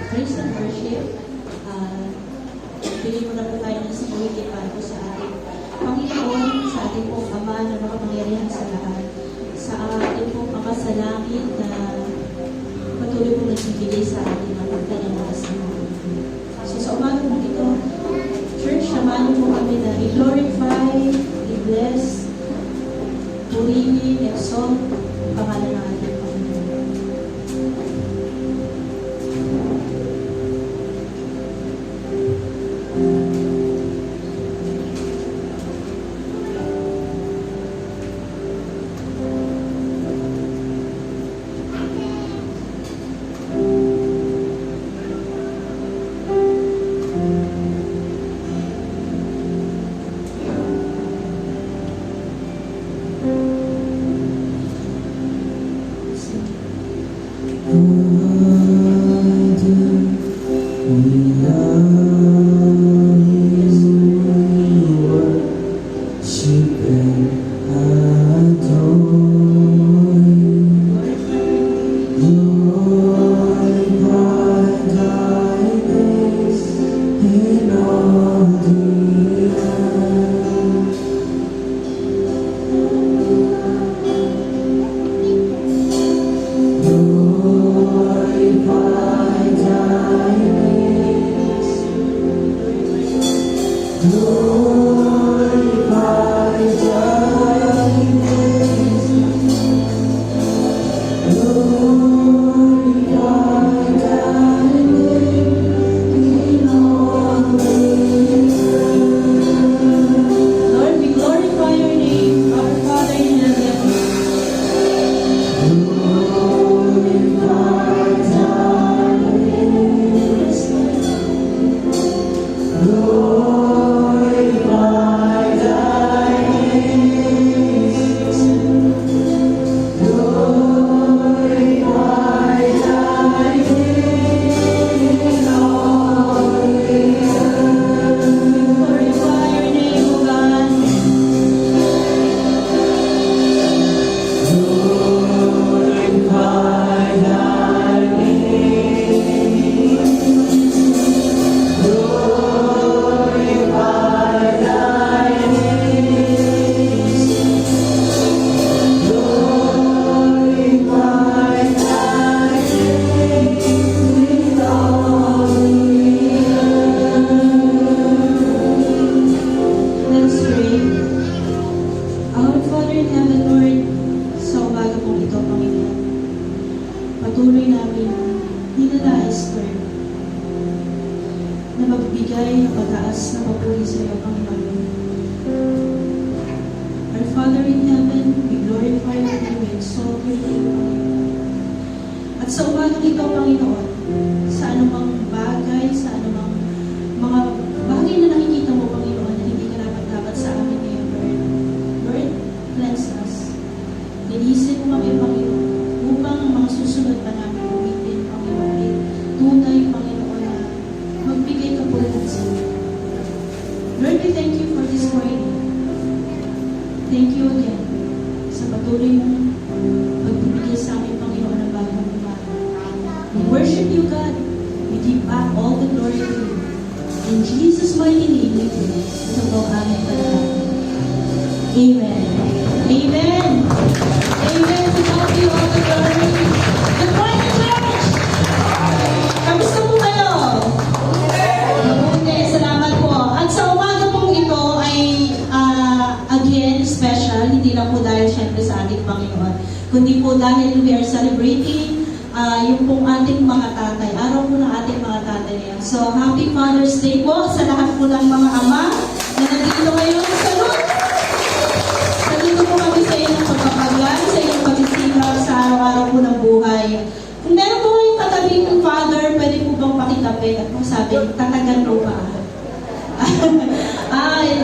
praise and worship. Bigyan mo na po tayo ng sabuhay para po sa ating Panginoon, sa ating pong Ama na makapangyarihan sa lahat, sa ating pong Ama sa langit na patuloy po nagbibigay sa atin ng pagkanawas ng mga. So sa umaga po ito, Church, samahan po kami na i-glorify, i-bless, purihin, exalt, pangalan ng ating Panginoon. Patuloy namin ninanais, Lord, na magbigay ng pataas na papuri sa iyo, Panginoon. Our Father in heaven, we glorify your name, we exalt your name, Panginoon. At sa umagang ito, Panginoon, sa anumang bagay, sa anumang mga bagay na nakikita mo, Panginoon, na hindi ka dapat sa amin ngayon, Lord. Lord, cleanse us. Linisin mo kami, Panginoon, upang ang mga susunod pa namin umitin, Panginoon, ay tunay, Panginoon, na magbigay ka po lahat sa iyo. Lord, we thank you for this morning. Thank you again sa patuloy mong pagbibigay sa amin, Panginoon, ng bagong umaga. We worship you, God. We give back all the glory to you. In Jesus' mighty name, we pray. Ito po ang aming panalangin. Amen. Amen. Amen. To God be all the glory. Good morning, church! Kamusta po kayo? Mabuti. Salamat po. At sa umaga pong ito ay again special. Hindi lang po dahil syempre sa ating Panginoon, kundi po dahil we are celebrating yung pong ating mga tatay. Araw po ng ating mga tatay ngayon. So, Happy Father's Day po sa lahat po ng mga ama na nandito ngayon. Salud! Nandito po kami sa inyong pagpapagal, sa inyong pagsisikap sa araw-araw po ng buhay. Kung meron po kayong katabing father, pwede po bang pakitabi at kung sabi, tatagan po ba?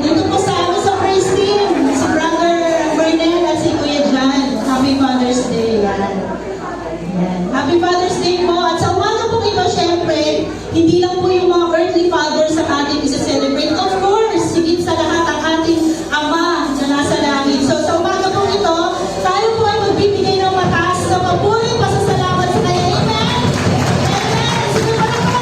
Dito po sa amin sa praise team, si Brother Bernel at si Kuya John. Happy Father's Day. Yan. Happy Father's Day po. At sa umaga po ito, syempre, hindi lang po yung mga earthly fathers ang ating isa-celebrate. Of course, higit sa lahat ang ating Ama na nasa langit. So sa umaga po ito, tayo po ay magbibigay ng mataas na papuri, pasasalamat sa Kanya. Amen? Amen! Sige pa naman!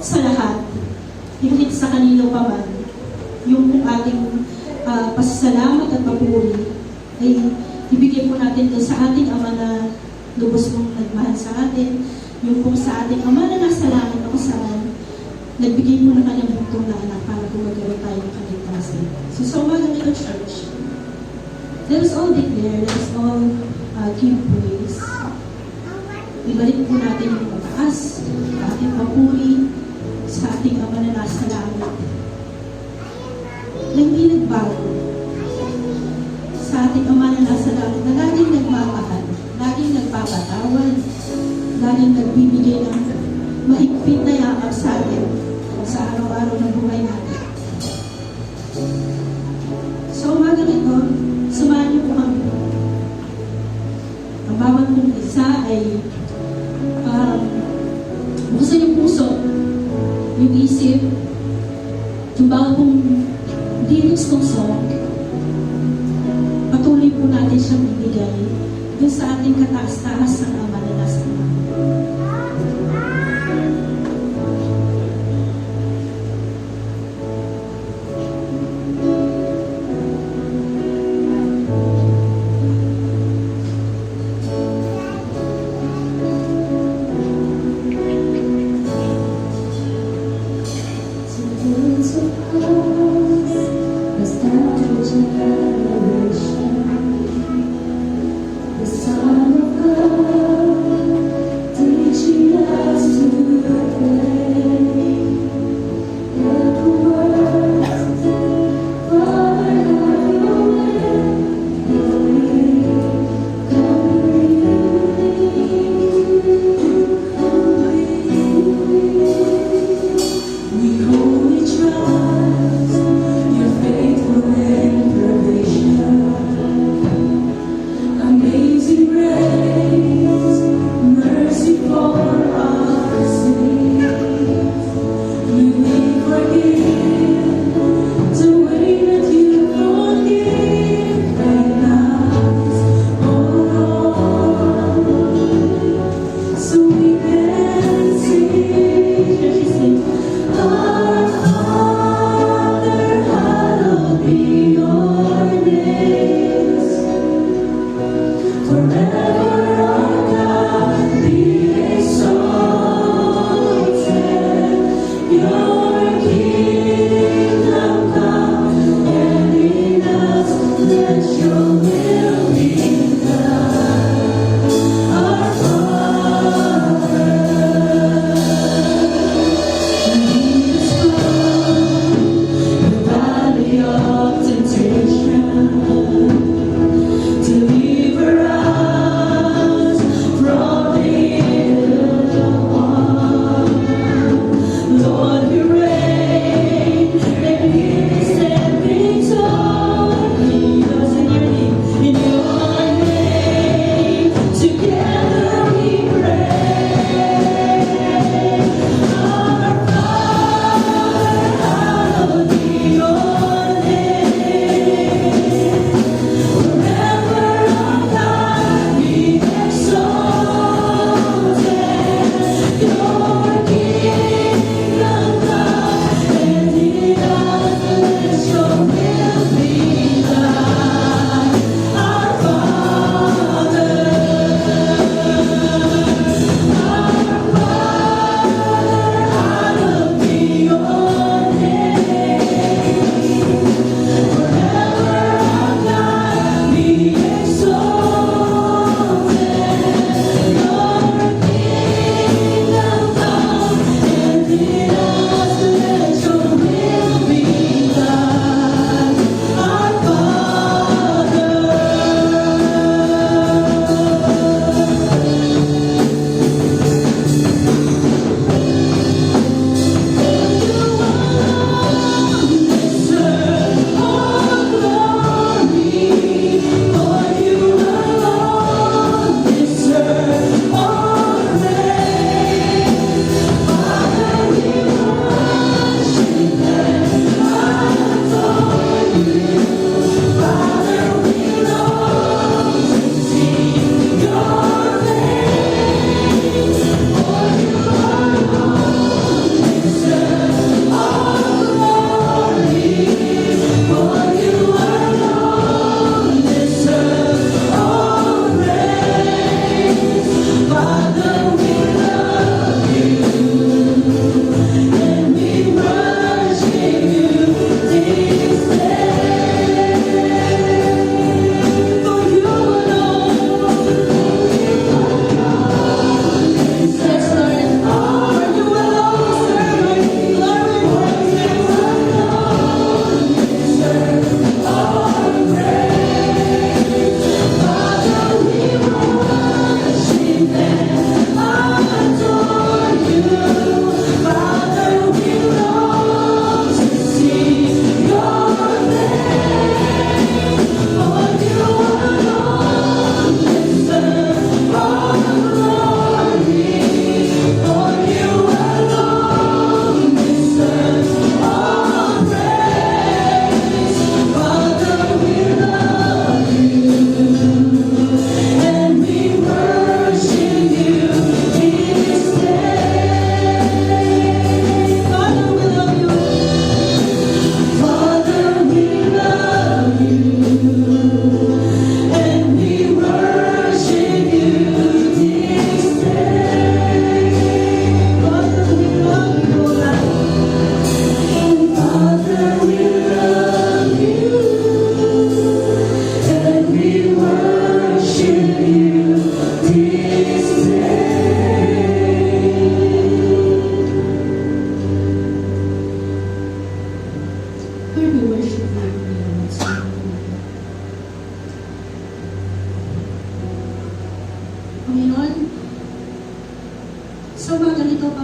sa lahat, higit sa kanino pa man, yung ating pasasalamat at papuri ay ibigay po natin doon sa ating Ama na lubos mong nagmahal sa atin, yung kung sa ating Ama na nasa langit na kusaan, nagbigay mo na kanyang bugtong na anak para gumagawa tayo ng kaligtasan. So, sa umagang ito, church, let us all declare, let us all give praise. Ibalik po natin yung pagtaas, ating papuri sa ating Ama na nasa langit, na hindi nagbago. Sa ating Ama na nasa langit, na laging nagmamahal, laging nagpapatawad, laging nagbibigay ng mahigpit na yakap sa atin sa araw-araw ng buhay natin. So, umagang ito, samahan niyo po kami. Ang bawat mong isa ay buksan yung puso, yung isip, yung bawat mong lyrics ng song, patuloy po natin siyang ibigay dun sa ating kataas-taas ng Ama na nasa langit. The Son of God.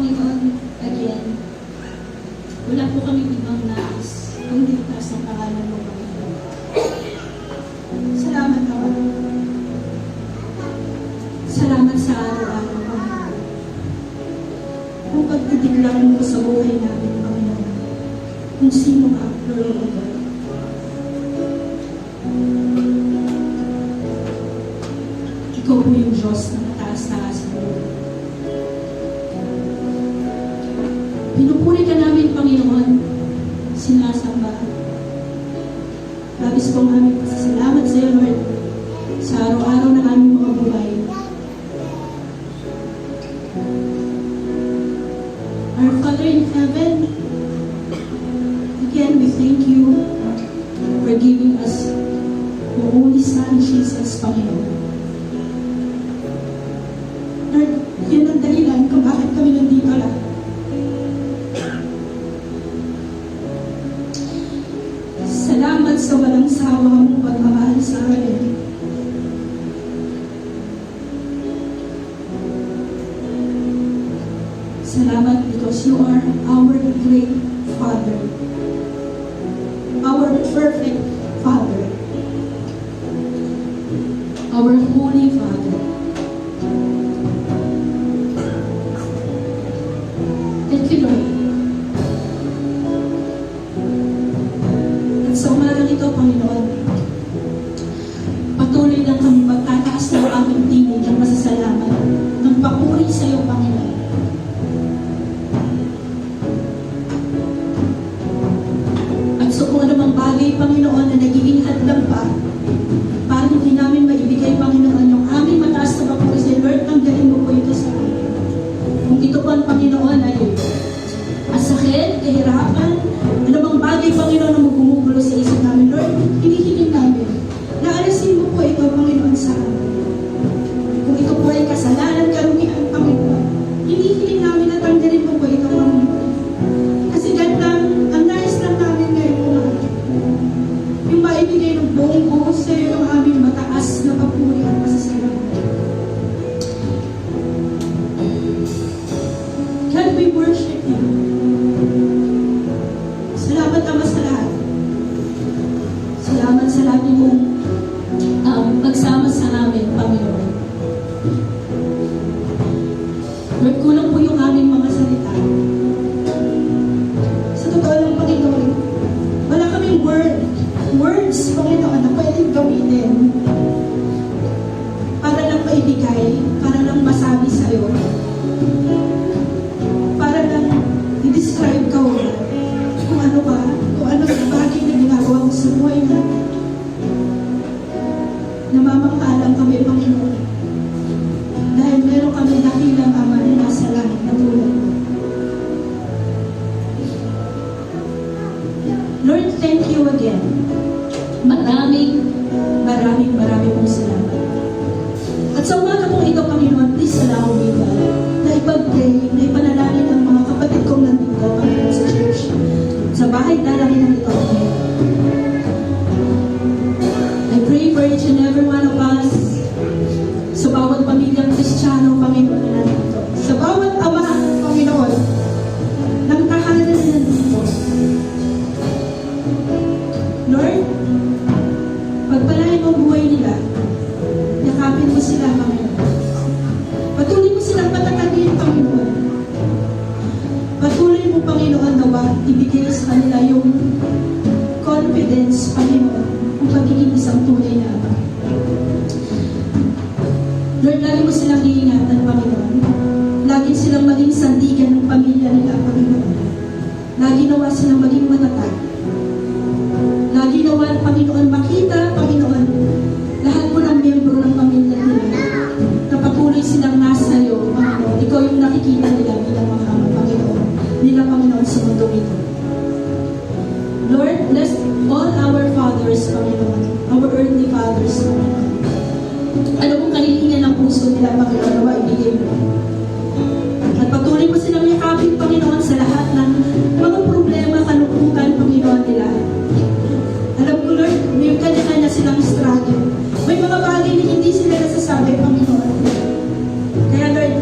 Panginoon, again, wala po kami ibang nais kundi itaas ang pangalan mo, Panginoon. Salamat, Lord. Salamat sa araw-araw, Panginoon. Kung pagtitignan mo sa buhay namin, Panginoon, kung sino ka, Lord of God. Ikaw po yung Diyos na mataas-taas mo. Pinupuri ka namin, Panginoon, sinasamba. Labis pong aming pasasalamat sa iyo, Lord, sa araw-araw na aming mga buhay. Our Father in heaven, again, we thank you for giving us your only Son, Jesus, Panginoon. Lord, yan ang dahilan kung bakit kami nandito lang. Salamat sa walang sawa mong pagmamahal sa amin. Salamat because you are our great Father, our perfect Father, our Holy Father. Thank you, Lord. At sa umagang ito, Panginoon, patuloy lang kami magtataas ng aming tinig ng masasalamat, ng papuri sa iyo, Panginoon. At sa kung anumang bagay, Panginoon, na nagiging hadlang pa, para hindi namin maibigay, Panginoon, yung aming mataas na papuri sa iyo, Lord, tanggalin mo po ito sa amin. Kung ito po ang Panginoon ay masakit, kahirapan, anumang bagay, Panginoon, na magumugulo sa isip namin, Lord, hinihiling namin na alasin mo po ito, Panginoon, sa amin. Kung ito po ay kasalanan, karumihan, Panginoon, hinihiling namin na tanggalin mo po ito, Panginoon. Kasi God lang, ang nais lang namin ngayon po, yung maibigay ng buong buo sa iyo ng aming mataas na papuri at pasasalamat. God, we worship you. Salamat, Ama, sa lahat. Salamat sa lahat mong pagsama sa amin, Panginoon. Lord, kulang po yung aming mga salita. Sa totoo lang, Panginoon, wala kaming words, Panginoon, na pwedeng gamitin para lang maibigay, para lang masabi sa iyo, para lang i-describe ka, Lord, kung ano ba, kung ano ang bagay na ginagawa mo sa buhay natin. Namamanghalang kami, Panginoon, dahil meron kami dakilang Ama na nasa langit na tulad mo. Lord, thank you again. Maraming pong salamat. At sa umaga pong ito, Panginoon, please allow me, God, na ipag-pray, na ipanalangin ang mga kapatid kong nandito, Panginoon, sa church. Sa bahay dalangin ng ito, I pray for each and every one of us, sa bawat pamilyang Kristiyano, Panginoon, na nandito. Sa bawat ama, Panginoon, ng tahanan na nandito. Lord, pagpalain mo buhay nila, yakapin mo sila, Panginoon. Patuloy mo silang patatagin, Panginoon. Patuloy mo, Panginoon, nawa, ibigay sa kanila yung confidence, Panginoon, kung pagiging isang tunay na ama. Lord, lagi mo silang iingatan, Panginoon. Lagi silang maging sandigan ng pamilya nila, Panginoon. Lagi nawa silang maging matatag. Lagi nawa, Panginoon, makita, Panginoon, lahat po ng miyembro ng pamilya nila na patuloy silang nasa iyo, Panginoon. Ikaw yung nakikita nila bilang mga ama, Panginoon. Nila, Panginoon, sa mundo ito. Lord, bless all our fathers, Panginoon. Our earthly fathers, Panginoon. Ano kung kahilingan ng puso nila, Panginoon, nawa ibigay mo. At patuloy mo silang yakapin, Panginoon, sa lahat ng mga problema, kalungkutan, Panginoon nila. Alam ko, Lord, may kanya-kanya silang struggle. May mga bagay na hindi sila nasasabi, Panginoon. Kaya, Lord,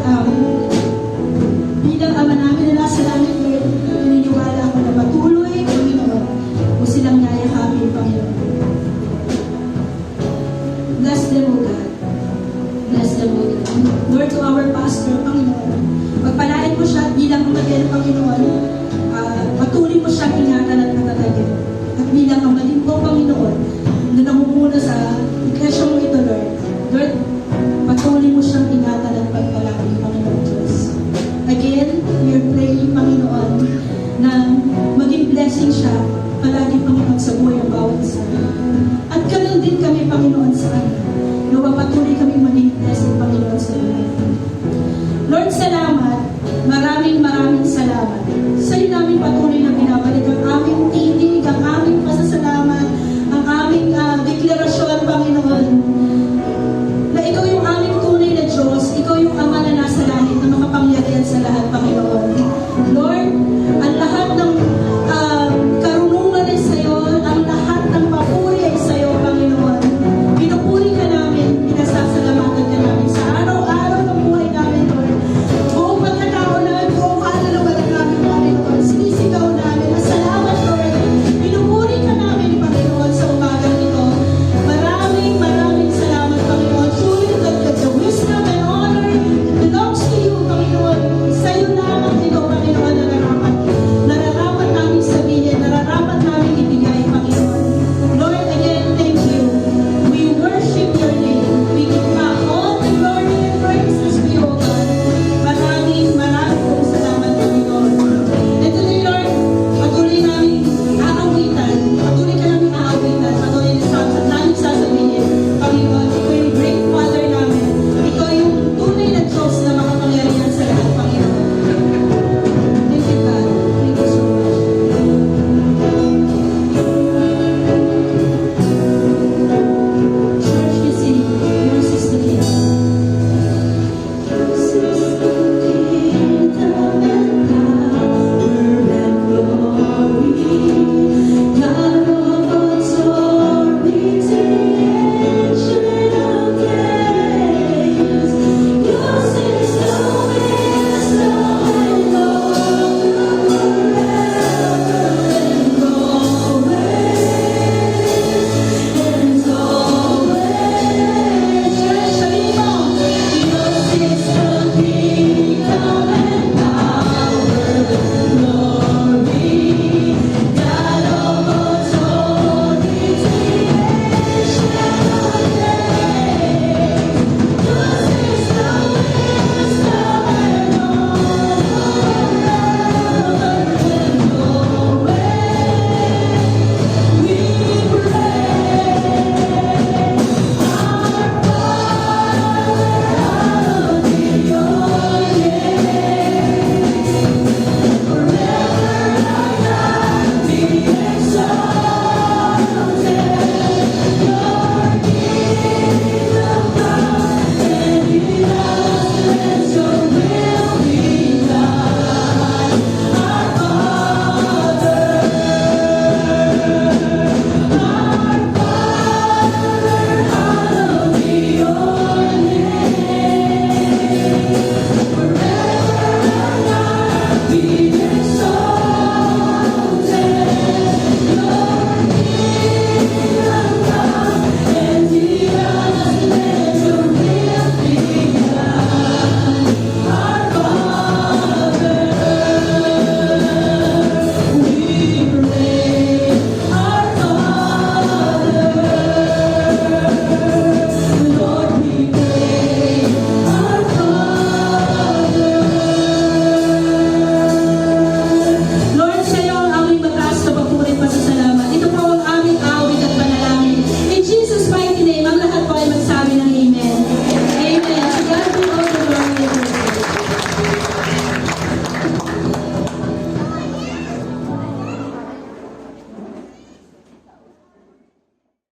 bilang ama na maging blessing siya palagi, Panginoon, sa buhay ng bawat isa. At ganun din kami, Panginoon, sa kanya. Nawa patuloy kami maging blessing, Panginoon, sa buhay. Lord, salamat. Maraming salamat.